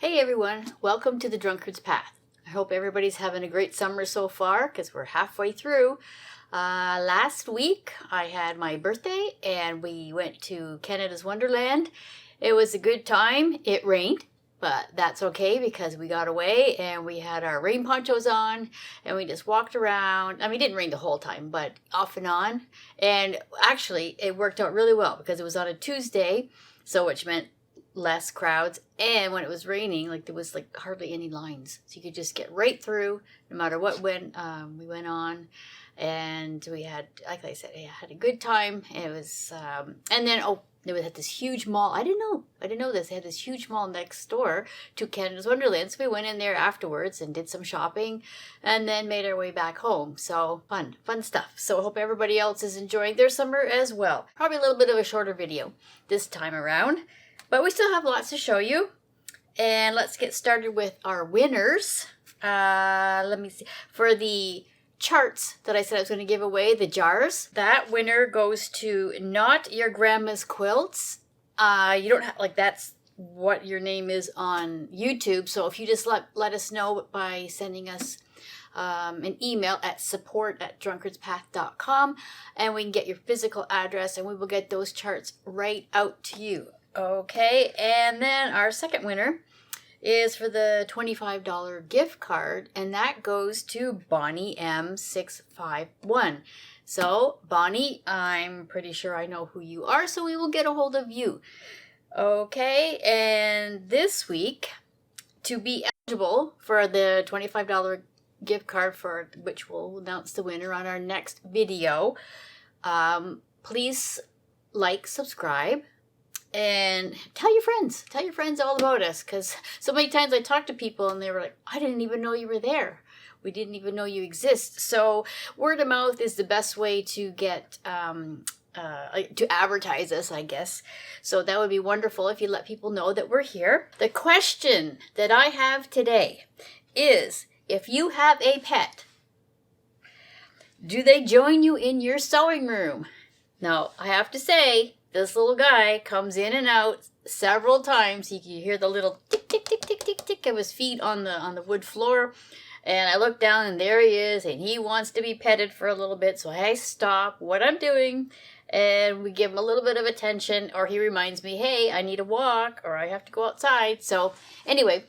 Hey everyone, welcome to the Drunkard's Path. I hope everybody's having a great summer so far because we're halfway through. Last week I had my birthday and we went to Canada's Wonderland. It was a good time. It rained, but that's okay because we got away and we had our rain ponchos on and we just walked around. I mean, it didn't rain the whole time, but off and on. And actually, it worked out really well because it was on a Tuesday, so which meant less crowds, and when it was raining, there was hardly any lines, so you could just get right through no matter what we went on. And we had, like I said, I had a good time. It was and then they had this huge mall. I didn't know this. They had this huge mall next door to Canada's Wonderland, so we went in there afterwards and did some shopping and then made our way back home. So fun stuff. So I hope everybody else is enjoying their summer as well. Probably a little bit of a shorter video this time around, but we still have lots to show you. And let's get started with our winners. Let me see. For the charts that I said I was going to give away, the jars, that winner goes to Not Your Grandma's Quilts. You don't have, that's what your name is on YouTube. So if you just let us know by sending us an email at support@drunkardspath.com, and we can get your physical address and we will get those charts right out to you. Okay, and then our second winner is for the $25 gift card, and that goes to Bonnie M651. So, Bonnie, I'm pretty sure I know who you are, so we will get a hold of you. Okay, and this week, to be eligible for the $25 gift card, for which we'll announce the winner on our next video, please subscribe, and tell your friends all about us, because so many times I talk to people and they were like, I didn't even know you were there. We didn't even know you exist. So word of mouth is the best way to get, to advertise us, I guess. So that would be wonderful if you let people know that we're here. The question that I have today is, if you have a pet, do they join you in your sewing room? Now, I have to say, this little guy comes in and out several times. You can hear the little tick, tick, tick, tick, tick, tick of his feet on the wood floor. And I look down and there he is, and he wants to be petted for a little bit. So I stop what I'm doing and we give him a little bit of attention, or he reminds me, hey, I need a walk, or I have to go outside. So anyway,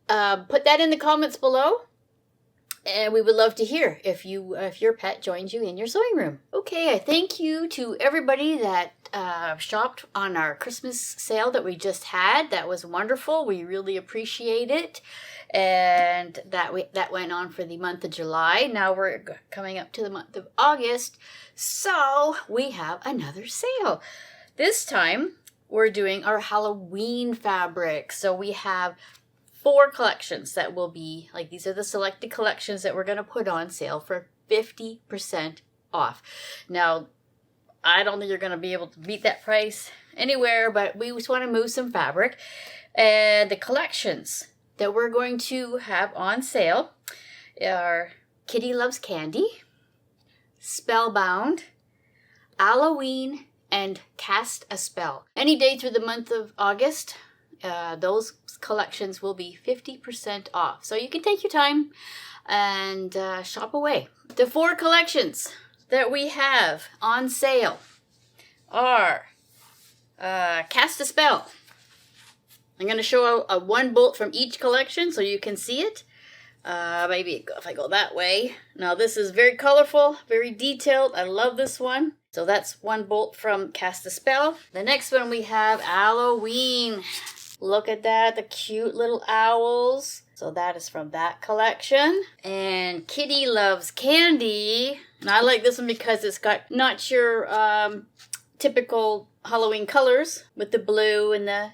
put that in the comments below. And we would love to hear if your pet joins you in your sewing room. Okay, I thank you to everybody that shopped on our Christmas sale that we just had. That was wonderful. We really appreciate it. And that went on for the month of July. Now we're coming up to the month of August. So we have another sale. This time we're doing our Halloween fabric. So we have 4 collections that will be, these are the selected collections that we're going to put on sale for 50% off. Now, I don't think you're going to be able to beat that price anywhere, but we just want to move some fabric. And the collections that we're going to have on sale are Kitty Loves Candy, Spellbound, Halloween, and Cast a Spell. Any day through the month of August, those collections will be 50% off. So you can take your time and shop away. The 4 collections that we have on sale are Cast a Spell. I'm going to show a one bolt from each collection so you can see it. Maybe if I go that way. Now this is very colorful, very detailed. I love this one. So that's one bolt from Cast a Spell. The next one we have Halloween. Look at that, the cute little owls. So that is from that collection. And Kitty Loves Candy. And I like this one because it's got not your typical Halloween colors with the blue and the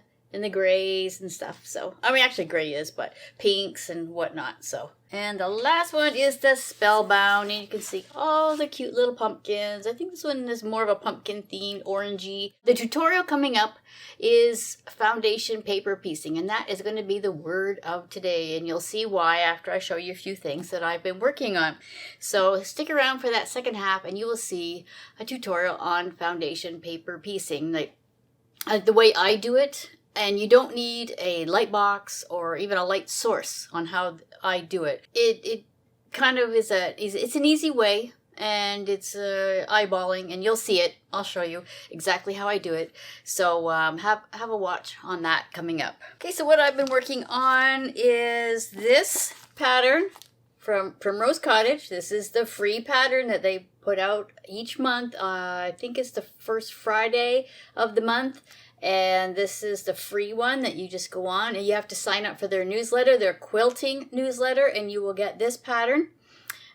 grays and stuff. So, I mean, actually gray is, but pinks and whatnot. So, and the last one is the Spellbound, and you can see all the cute little pumpkins. I think this one is more of a pumpkin themed, orangey. The tutorial coming up is foundation paper piecing, and that is going to be the word of today, and you'll see why after I show you a few things that I've been working on. So stick around for that second half and you will see a tutorial on foundation paper piecing. The way I do it And you don't need a light box or even a light source on how I do it. It kind of is it's an easy way, and it's eyeballing, and you'll see it. I'll show you exactly how I do it. So have a watch on that coming up. Okay, so what I've been working on is this pattern from Primrose Cottage. This is the free pattern that they put out each month. I think it's the first Friday of the month. And this is the free one that you just go on, and you have to sign up for their newsletter, their quilting newsletter, and you will get this pattern.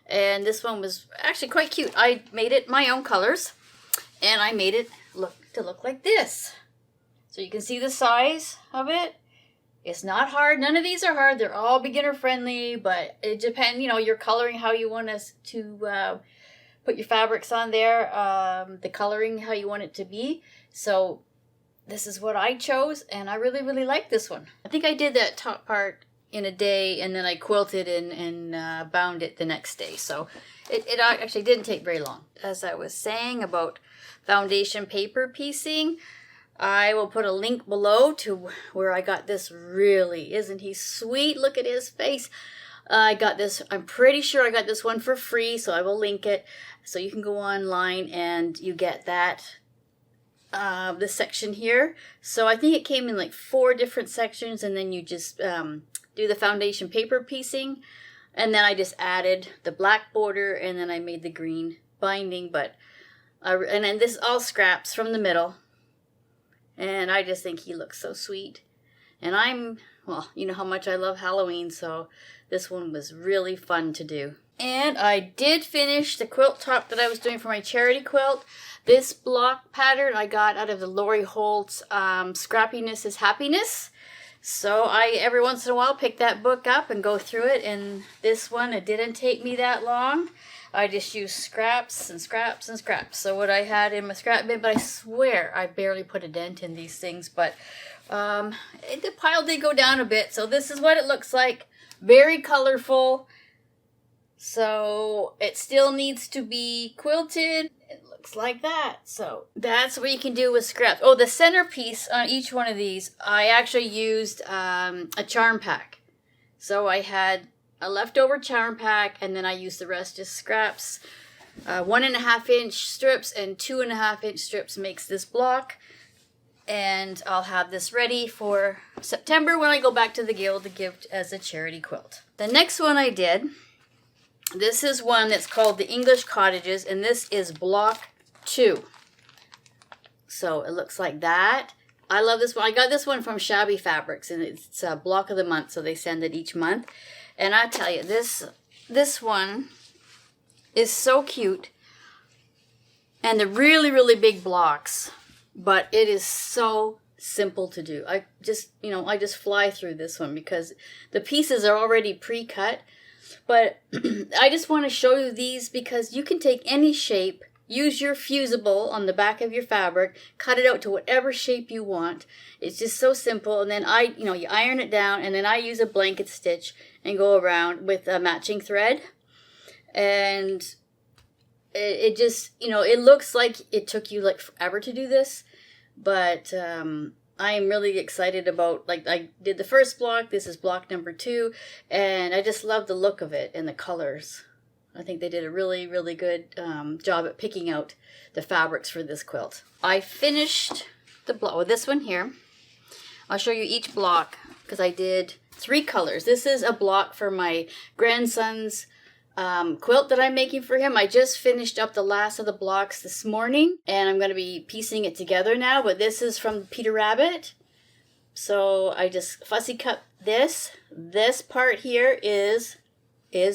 And this one was actually quite cute. I made it my own colors, and I made it look like this. So you can see the size of it. It's not hard. None of these are hard. They're all beginner friendly, but it depends, you're coloring how you want us to put your fabrics on there, the coloring, how you want it to be. So this is what I chose, and I really, really like this one. I think I did that top part in a day, and then I quilted and bound it the next day. So it actually didn't take very long. As I was saying about foundation paper piecing, I will put a link below to where I got this. Really, isn't he sweet? Look at his face. I got this, I'm pretty sure I got this one for free, so I will link it. So you can go online and you get that. This section here. So I think it came in like 4 different sections, and then you just do the foundation paper piecing, and then I just added the black border, and then I made the green binding. But and then this is all scraps from the middle, and I just think he looks so sweet. And well, you know how much I love Halloween, so this one was really fun to do. And I did finish the quilt top that I was doing for my charity quilt. This block pattern I got out of the Lori Holt's Scrappiness is Happiness. So I, every once in a while, pick that book up and go through it. And this one, it didn't take me that long. I just used scraps and scraps and scraps. So what I had in my scrap bin, but I swear I barely put a dent in these things. But the pile did go down a bit. So this is what it looks like. Very colorful. So it still needs to be quilted. It looks like that. So that's what you can do with scraps. Oh, the centerpiece on each one of these, I actually used a charm pack. So I had a leftover charm pack, and then I used the rest as scraps. 1.5 inch strips and 2.5 inch strips makes this block. And I'll have this ready for September when I go back to the Guild to give as a charity quilt. The next one I did, this is one that's called the English Cottages, and this is block 2. So it looks like that. I love this one. I got this one from Shabby Fabrics, and it's a block of the month, so they send it each month. And I tell you, this one is so cute. And they're really, really big blocks, but it is so simple to do. I just fly through this one because the pieces are already pre-cut. But I just want to show you these because you can take any shape, use your fusible on the back of your fabric, cut it out to whatever shape you want. It's just so simple. And then you iron it down, and then I use a blanket stitch and go around with a matching thread. And it just, it looks like it took you like forever to do this, but I am really excited about, I did the first block, this is block number 2, and I just love the look of it and the colors. I think they did a really, really good job at picking out the fabrics for this quilt. I finished the block with this one here. I'll show you each block because I did 3 colors. This is a block for my grandson's quilt that I'm making for him. I just finished up the last of the blocks this morning, and I'm going to be piecing it together now, but this is from Peter Rabbit. So I just fussy cut this. This part here is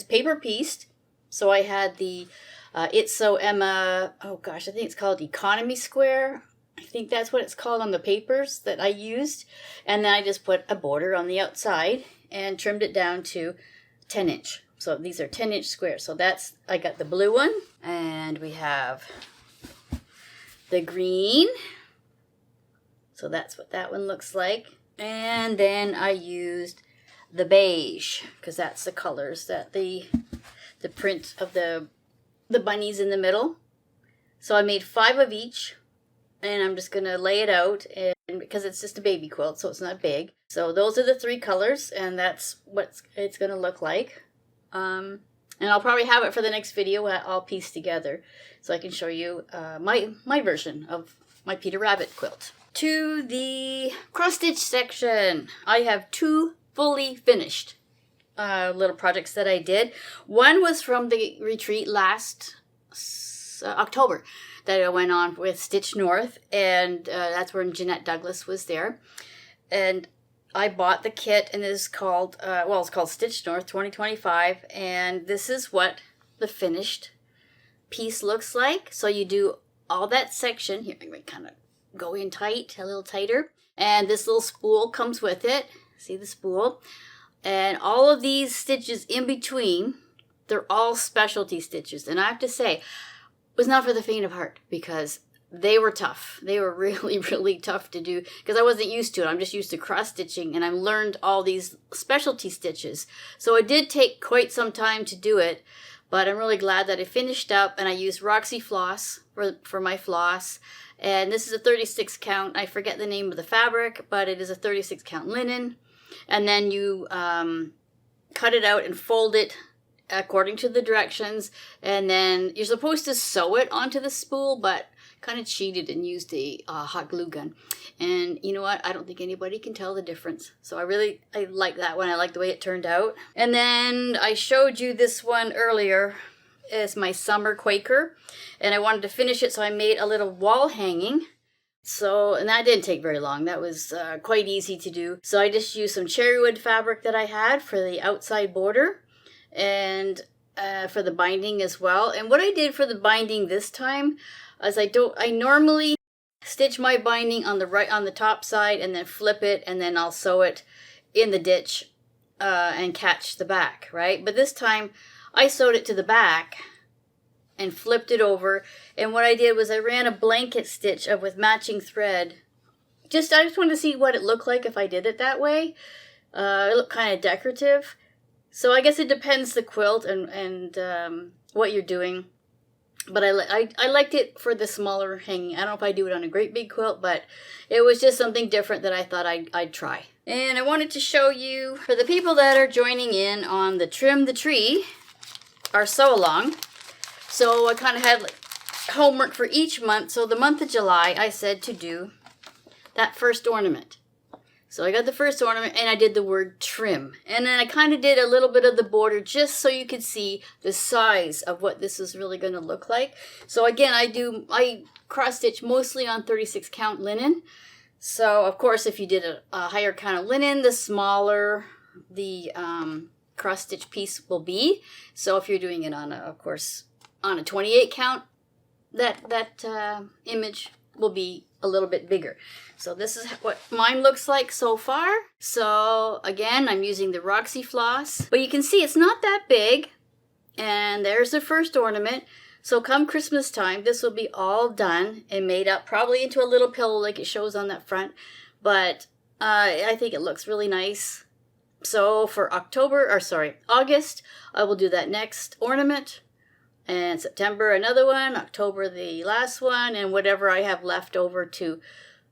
paper pieced. So I had the It's So Emma, oh gosh, I think it's called Economy Square. I think that's what it's called on the papers that I used. And then I just put a border on the outside and trimmed it down to 10 inch. So these are 10 inch squares. So I got the blue one, and we have the green. So that's what that one looks like. And then I used the beige because that's the colors that the print of the bunnies in the middle. So I made 5 of each, and I'm just going to lay it out. And because it's just a baby quilt, so it's not big. So those are the 3 colors, and that's what it's going to look like. And I'll probably have it for the next video all pieced together, so I can show you my version of my Peter Rabbit quilt. To the cross-stitch section, I have 2 fully finished little projects that I did. One was from the retreat last October that I went on with Stitch North, and that's where Jeanette Douglas was there. And I bought the kit, and it is called, it's called Stitch North 2025, and this is what the finished piece looks like. So you do all that section. Here, I'm going to kind of go in tight, a little tighter. And this little spool comes with it. See the spool? And all of these stitches in between, they're all specialty stitches. And I have to say, it was not for the faint of heart, because they were tough. They were really, really tough to do, because I wasn't used to it. I'm just used to cross stitching, and I learned all these specialty stitches. So it did take quite some time to do it, but I'm really glad that I finished up, and I used Roxy floss for my floss. And this is a 36 count. I forget the name of the fabric, but it is a 36 count linen. And then you cut it out and fold it according to the directions. And then you're supposed to sew it onto the spool, but kind of cheated and used a hot glue gun. And you know what? I don't think anybody can tell the difference. So I like that one. I like the way it turned out. And then I showed you this one earlier. It's my summer Quaker. And I wanted to finish it, so I made a little wall hanging. So, and that didn't take very long. That was quite easy to do. So I just used some cherrywood fabric that I had for the outside border, and for the binding as well. And what I did for the binding this time is I normally stitch my binding on the top side and then flip it, and then I'll sew it in the ditch and catch the back, right? But this time I sewed it to the back and flipped it over, and what I did was I ran a blanket stitch with matching thread. I just wanted to see what it looked like if I did it that way. It looked kind of decorative. So I guess it depends the quilt and what you're doing. But I liked it for the smaller hanging. I don't know if I do it on a great big quilt, but it was just something different that I thought I'd try. And I wanted to show you, for the people that are joining in on the Trim the Tree, our sew along. So I kind of had homework for each month. So the month of July, I said to do that first ornament. So I got the first ornament, and I did the word trim. And then I kind of did a little bit of the border just so you could see the size of what this is really going to look like. So again, I cross stitch mostly on 36 count linen. So of course, if you did a higher count of linen, the smaller the cross stitch piece will be. So if you're doing it on a 28 count, that image will be a little bit bigger. So this is what mine looks like so far. So again, I'm using the Roxy floss, but you can see it's not that big. And there's the first ornament. So come Christmas time, this will be all done and made up, probably into a little pillow like it shows on that front. But I think it looks really nice. So for August, I will do that next ornament. And September, another one. October, the last one. And whatever I have left over to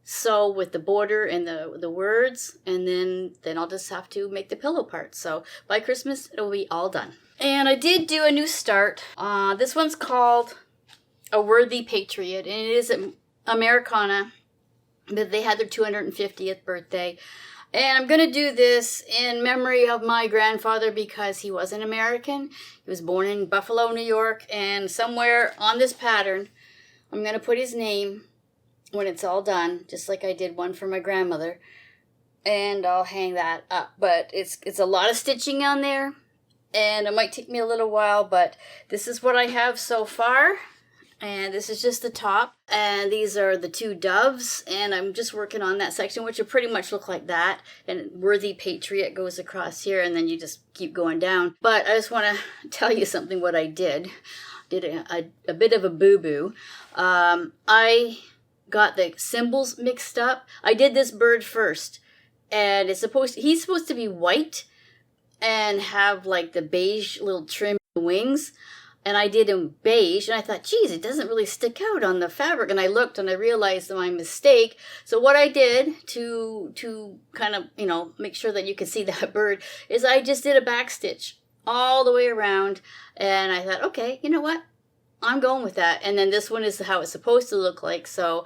sew with the border and the words. And then I'll just have to make the pillow part. So by Christmas, it'll be all done. And I did do a new start. This one's called A Worthy Patriot. And it is Americana. But they had their 250th birthday. And I'm going to do this in memory of my grandfather, because he was an American. He was born in Buffalo, New York. And somewhere on this pattern, I'm going to put his name when it's all done, just like I did one for my grandmother. And I'll hang that up. But it's a lot of stitching on there, and it might take me a little while, but this is what I have so far. And this is just the top. And these are the 2 doves. And I'm just working on that section, which will pretty much look like that. And Worthy Patriot goes across here, and then you just keep going down. But I just want to tell you something what I did. Did a bit of a boo-boo. I got the symbols mixed up. I did this bird first. And he's supposed to be white and have like the beige little trim wings. and I did in beige, and I thought, geez, it doesn't really stick out on the fabric. And I looked and I realized my mistake. So what I did to kind of, you know, make sure that you could see that bird is I just did a back stitch all the way around. And I thought, okay, you know what? I'm going with that. And then this one is how it's supposed to look like. So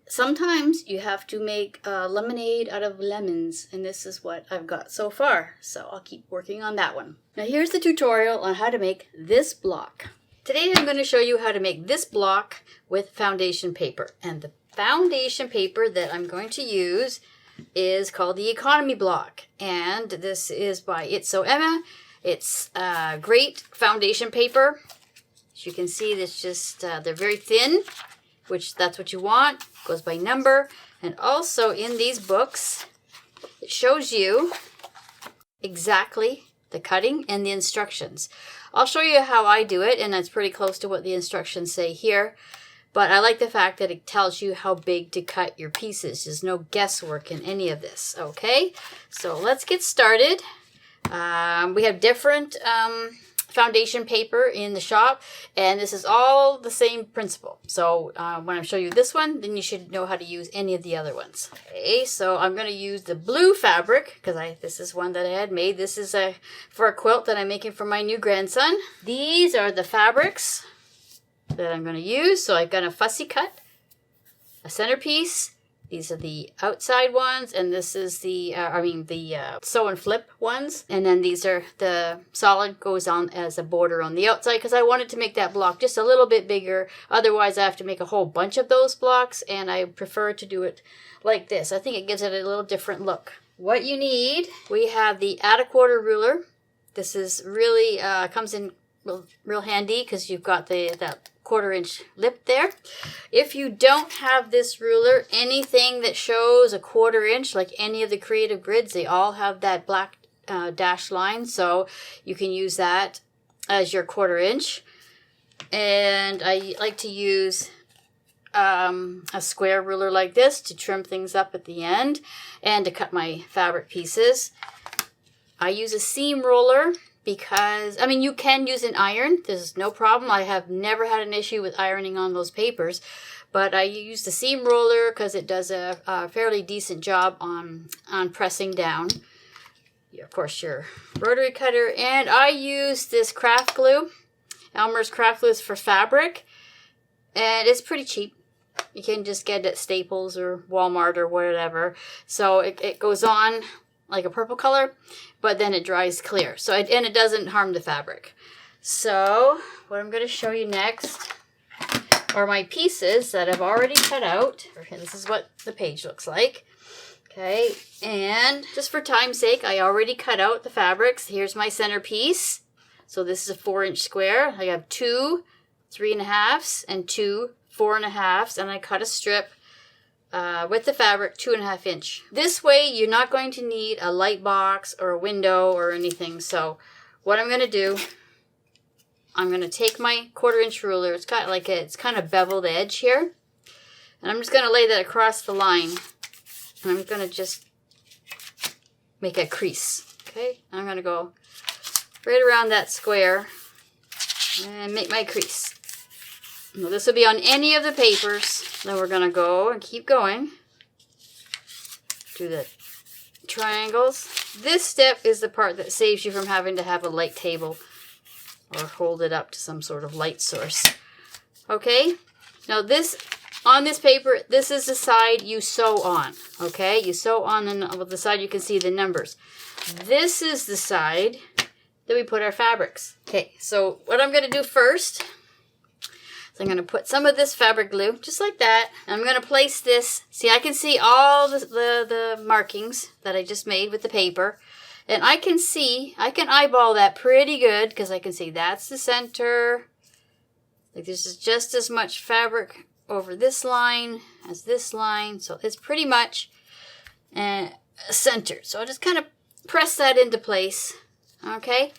sometimes you have to make lemonade out of lemons. And this is what I've got so far. So I'll keep working on that one. Now here's the tutorial on how to make this block. Today I'm going to show you how to make this block with foundation paper. And the foundation paper that I'm going to use is called the Economy Block. And this is by It's So Emma. It's great foundation paper. As you can see, it's just, they're very thin, which that's what you want. Goes by number. And also in these books, it shows you exactly the cutting and the instructions. I'll show you how I do it, and that's pretty close to what the instructions say here. But I like the fact that it tells you how big to cut your pieces. There's no guesswork in any of this, okay? So let's get started. We have different foundation paper in the shop, and this is all the same principle. So when I show you this one, then you should know how to use any of the other ones. Okay, so I'm going to use the blue fabric because this is one that I had made. This is for a quilt that I'm making for my new grandson. These are the fabrics that I'm going to use. So I've got a fussy cut, a centerpiece. These are the outside ones, and this is the sew and flip ones. And then these are the solid goes on as a border on the outside because I wanted to make that block just a little bit bigger. Otherwise, I have to make a whole bunch of those blocks, and I prefer to do it like this. I think it gives it a little different look. What you need, we have the add a quarter ruler. This is really, comes in real handy because you've got that 1/4 inch lip there. If you don't have this ruler, anything that shows a 1/4 inch, like any of the creative grids, they all have that black dashed line, so you can use that as your 1/4 inch. And I like to use a square ruler like this to trim things up at the end and to cut my fabric pieces. I use a seam roller because, I mean, you can use an iron. There's no problem. I have never had an issue with ironing on those papers. But I use the seam roller because it does a fairly decent job on pressing down. Of course, your rotary cutter. And I use this craft glue. Elmer's craft glue is for fabric. And it's pretty cheap. You can just get it at Staples or Walmart or whatever. So it goes on like a purple color, but then it dries clear. So and it doesn't harm the fabric. So what I'm going to show you next are my pieces that I've already cut out. This is what the page looks like. Okay, and just for time's sake, I already cut out the fabrics. Here's my centerpiece. So this is a 4-inch square. I have 2 3.5s and 2 4.5s, and I cut a strip with the fabric 2.5 inch. This way you're not going to need a light box or a window or anything. So what I'm going to do, I'm going to take my 1/4 inch ruler. It's got like it's kind of beveled edge here. And I'm just going to lay that across the line. And I'm going to just make a crease. Okay, I'm going to go right around that square and make my crease. Now this will be on any of the papers. Then we're going to go and keep going. Do the triangles. This step is the part that saves you from having to have a light table or hold it up to some sort of light source. Okay? Now on this paper, this is the side you sew on. Okay? You sew on the side you can see the numbers. This is the side that we put our fabrics. Okay, so what I'm going to do first, I'm going to put some of this fabric glue, just like that. I'm going to place this. See, I can see all the markings that I just made with the paper. And I can eyeball that pretty good because I can see that's the center. Like this is just as much fabric over this line as this line. So it's pretty much centered. So I'll just kind of press that into place. Okay.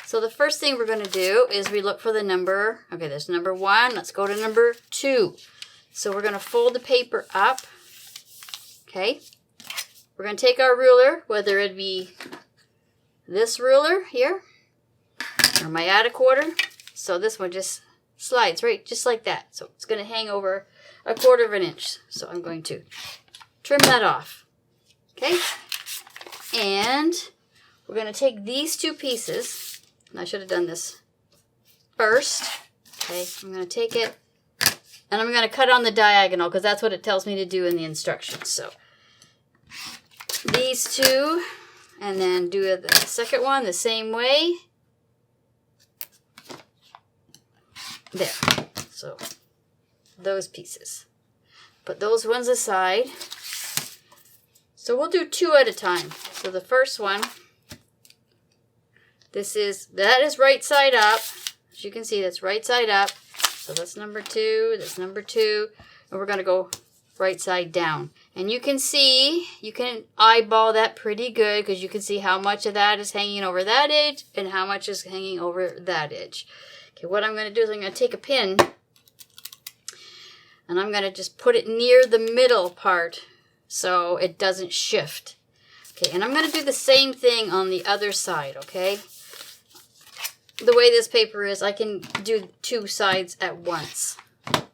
So the first thing we're going to do is we look for the number. Okay, there's number 1. Let's go to number 2. So we're going to fold the paper up. Okay. We're going to take our ruler, whether it be this ruler here or my add a quarter. So this one just slides right just like that. So it's going to hang over 1/4 inch. So I'm going to trim that off. Okay. And we're going to take these 2 pieces. And I should have done this first. Okay. I'm going to take it and I'm going to cut on the diagonal because that's what it tells me to do in the instructions. So these 2, and then do the second one the same way. There. So those pieces. Put those ones aside. So we'll do 2 at a time. So the first one, that is right side up. As you can see, that's right side up. So that's number 2, that's number 2, and we're going to go right side down. And you can see, you can eyeball that pretty good because you can see how much of that is hanging over that edge and how much is hanging over that edge. Okay, what I'm going to do is I'm going to take a pin and I'm going to just put it near the middle part so it doesn't shift. Okay, and I'm going to do the same thing on the other side, okay? The way this paper is, I can do 2 sides at once.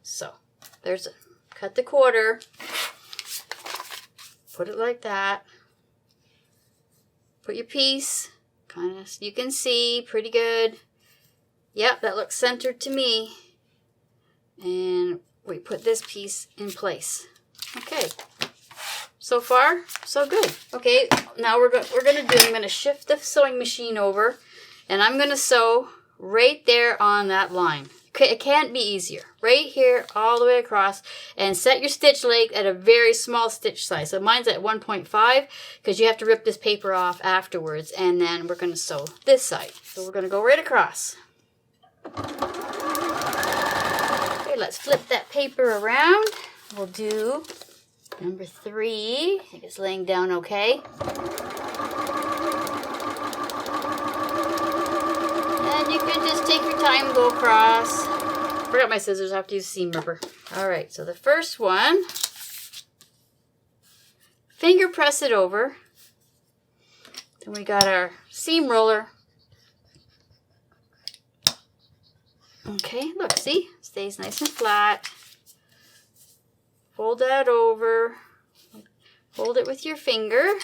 So, cut the 1/4, put it like that, put your piece, kind of, you can see, pretty good. Yep, that looks centered to me. And we put this piece in place. Okay, so far, so good. Okay, now I'm going to shift the sewing machine over. And I'm going to sew right there on that line. It can't be easier. Right here, all the way across. And set your stitch length at a very small stitch size. So mine's at 1.5 because you have to rip this paper off afterwards. And then we're going to sew this side. So we're going to go right across. Okay, let's flip that paper around. We'll do number 3. I think it's laying down okay. You can just take your time and go across. Forgot my scissors, I have to use seam ripper. Alright, so the first one, finger press it over. Then we got our seam roller. Okay, look, see? Stays nice and flat. Fold that over. Hold it with your finger.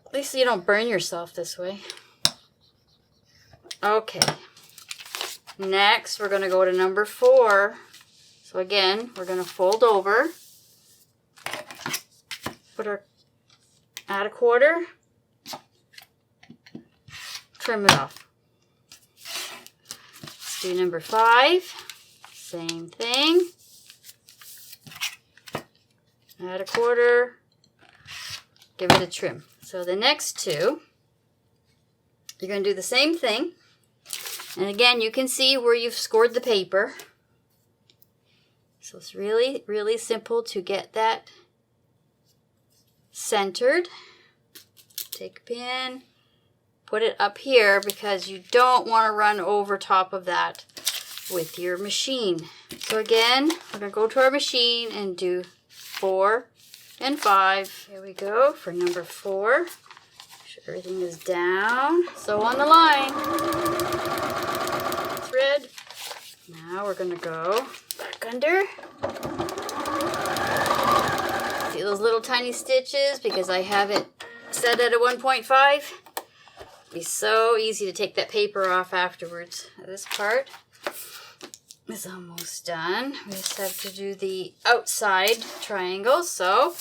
At least you don't burn yourself this way. Okay, next we're going to go to number 4. So again, we're going to fold over, add 1/4, trim it off. Let's do number 5, same thing, add 1/4, give it a trim. So the next 2, you're going to do the same thing. And again, you can see where you've scored the paper. So it's really, really simple to get that centered. Take a pin, put it up here because you don't want to run over top of that with your machine. So again, we're going to go to our machine and do 4 and 5. Here we go for number 4. Make sure everything is down. So on the line. Thread. Now we're going to go back under. See those little tiny stitches because I have it set at a 1.5. It'd be so easy to take that paper off afterwards. This part is almost done. We just have to do the outside triangle. So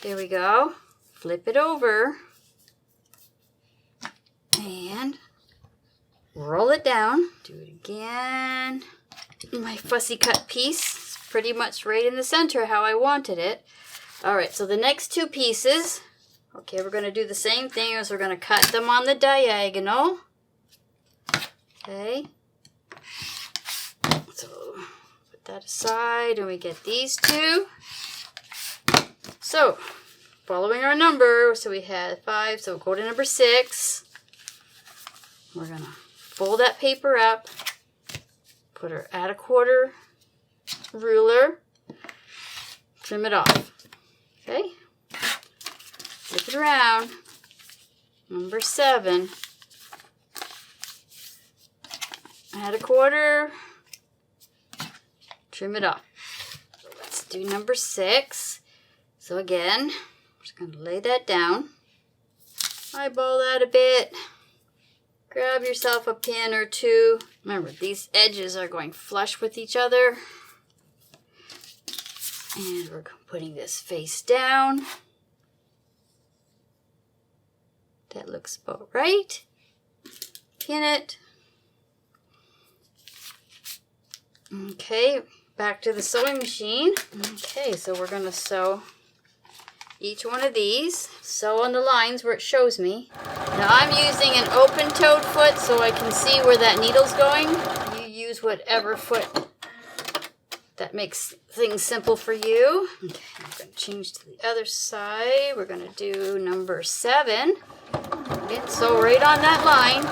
there we go. Flip it over and roll it down. Do it again. My fussy cut piece is pretty much right in the center how I wanted it. Alright, so the next 2 pieces, okay, we're going to do the same thing as we're going to cut them on the diagonal. Okay. So put that aside and we get these 2. So, following our number, so we had 5, so we'll go to number 6. We're going to fold that paper up, add a 1/4 ruler, trim it off. Okay, flip it around. Number 7. add a quarter, trim it off. So let's do number 6. So again, we're just going to lay that down, eyeball that a bit, grab yourself a pin or two. Remember, these edges are going flush with each other. And we're putting this face down. That looks about right. Pin it. Okay, back to the sewing machine. Okay, so we're going to sew each one of these. Sew on the lines where it shows me. Now I'm using an open-toed foot so I can see where that needle's going. You use whatever foot that makes things simple for you. Okay, I'm going to change to the other side. We're going to do number 7. Okay, sew right on that line,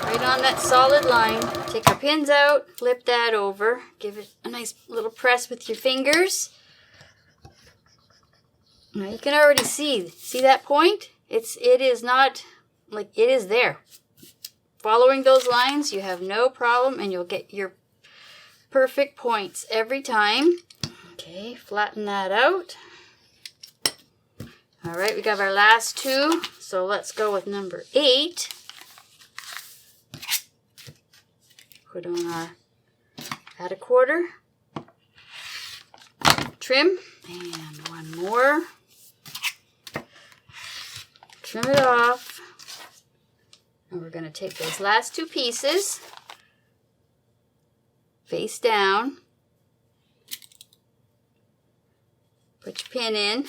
right on that solid line. Take our pins out, flip that over, give it a nice little press with your fingers. Now you can already see that point? It is not, like, it is there. Following those lines, you have no problem and you'll get your perfect points every time. Okay, flatten that out. All right, we got our last 2, so let's go with number 8. Put on our, add a quarter, trim, and one more. Trim it off. And we're going to take those last 2 pieces, face down, put your pin in.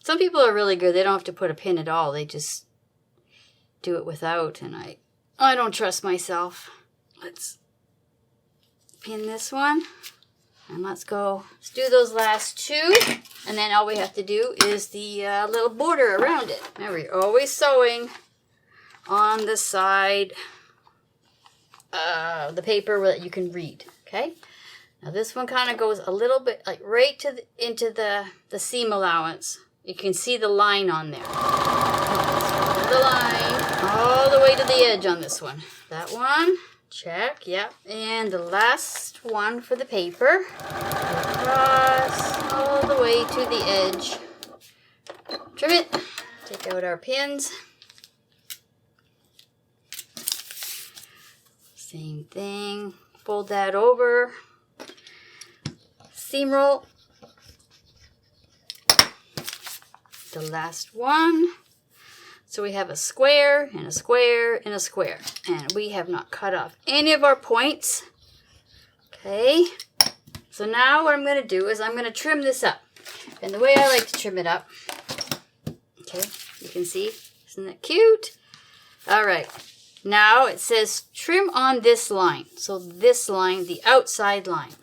Some people are really good. They don't have to put a pin at all. They just do it without, and I don't trust myself. Let's pin this one, and let's go. Let's do those last 2, and then all we have to do is the little border around it. Now we're always sewing on the side of the paper that you can read, okay? Now this one kind of goes a little bit, like right to into the seam allowance. You can see the line on there. The line all the way to the edge on this one. That one, check, yep. And the last one for the paper. Across all the way to the edge. Trim it. Take out our pins. Same thing. Fold that over. Seam roll. The last one. So we have a square and a square and a square. And we have not cut off any of our points. Okay. So now what I'm going to do is I'm going to trim this up. And the way I like to trim it up. Okay. You can see. Isn't that cute? All right. Now it says trim on this line. So this line, the outside line.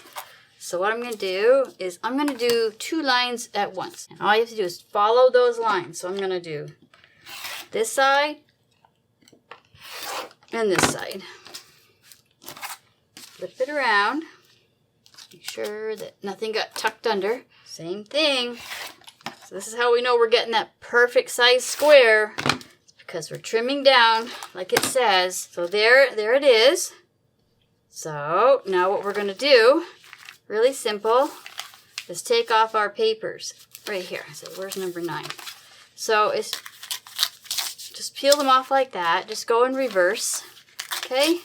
So what I'm going to do is I'm going to do 2 lines at once. And all you have to do is follow those lines. So I'm going to do this side and this side. Flip it around. Make sure that nothing got tucked under. Same thing. So this is how we know we're getting that perfect size square. It's because we're trimming down like it says. So there it is. So now what we're going to do, really simple, is take off our papers right here. So where's number 9? So it's just peel them off like that. Just go in reverse. Okay?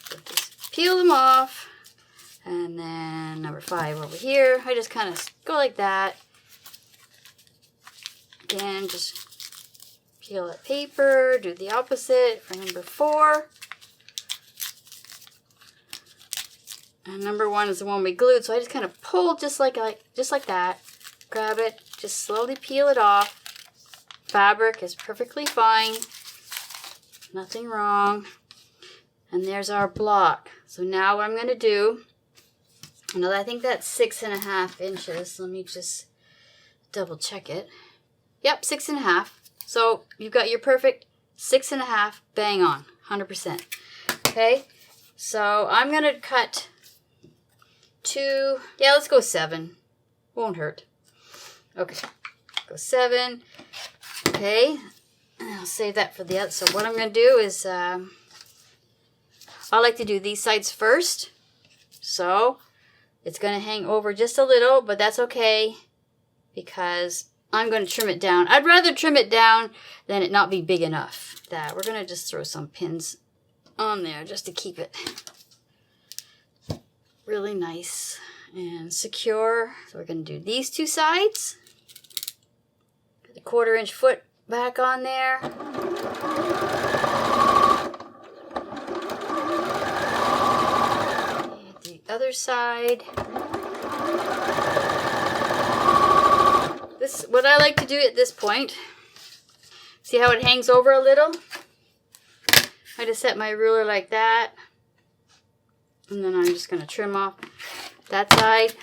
So just peel them off. And then number 5 over here. I just kind of go like that. Again, just peel that paper. Do the opposite for number 4. And number 1 is the one we glued, so I just kind of pull just like that. Grab it, just slowly peel it off. Fabric is perfectly fine. Nothing wrong. And there's our block. So now what I'm going to do, I think that's 6.5 inches. Let me just double check it. Yep, 6.5. So you've got your perfect 6.5, bang on, 100%. Okay, so I'm going to cut 2, yeah, let's go 7. Won't hurt. Okay, go 7. Okay, I'll save that for the other. So what I'm going to do is, I like to do these sides first. So it's going to hang over just a little, but that's okay because I'm going to trim it down. I'd rather trim it down than it not be big enough. That we're going to just throw some pins on there just to keep it really nice and secure. So we're going to do these two sides. Put the 1/4 inch foot back on there. And the other side. This is what I like to do at this point. See how it hangs over a little? I just set my ruler like that. And then I'm just going to trim off that side.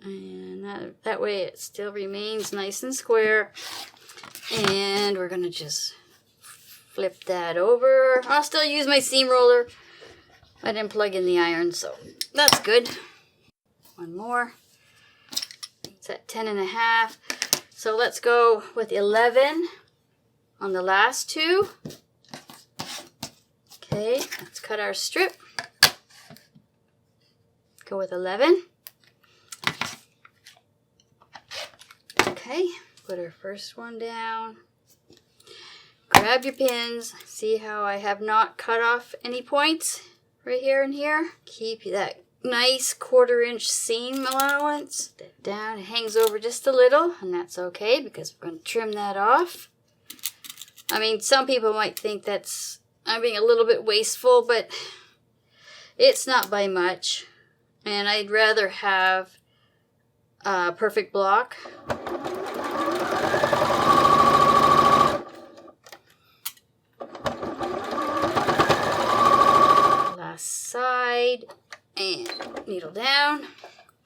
And that way it still remains nice and square. And we're going to just flip that over. I'll still use my seam roller. I didn't plug in the iron, so that's good. One more. It's at 10.5. So let's go with 11 on the last two. Okay, let's cut our strip. Go with 11. Okay, put our first one down. Grab your pins. See how I have not cut off any points right here and here? Keep that nice 1/4 inch seam allowance. That down, it hangs over just a little, and that's okay because we're going to trim that off. I mean, some people might think that's I'm being a little bit wasteful, but it's not by much. And I'd rather have a perfect block. Last side, and needle down.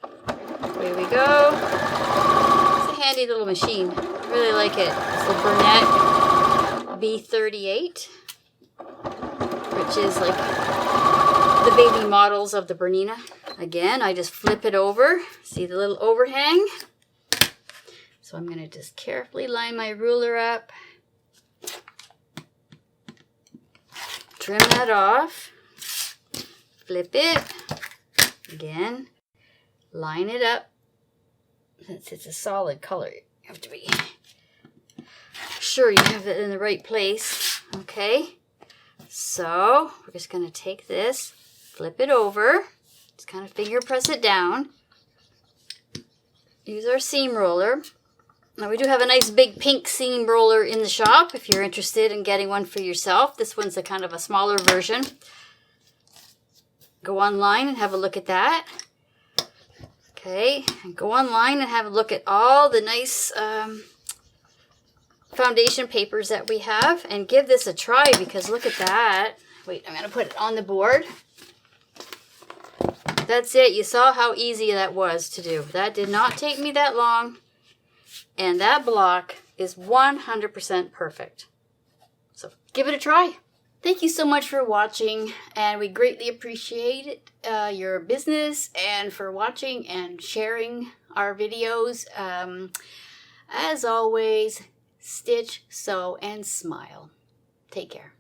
There we go. It's a handy little machine. I really like it. It's the Burnett B38, which is like the baby models of the Bernina. Again, I just flip it over. See the little overhang? So I'm going to just carefully line my ruler up. Trim that off. Flip it. Again, line it up. Since it's a solid color, you have to be sure you have it in the right place. Okay, so we're just going to take this, flip it over, just kind of finger press it down. Use our seam roller. Now we do have a nice big pink seam roller in the shop if you're interested in getting one for yourself. This one's a kind of a smaller version. Go online and have a look at that. Okay, and go online and have a look at all the nice foundation papers that we have and give this a try because look at that. Wait, I'm going to put it on the board. That's it. You saw how easy that was to do. That did not take me that long. And that block is 100% perfect. So give it a try. Thank you so much for watching, and we greatly appreciate your business and for watching and sharing our videos. As always, stitch, sew, and smile. Take care.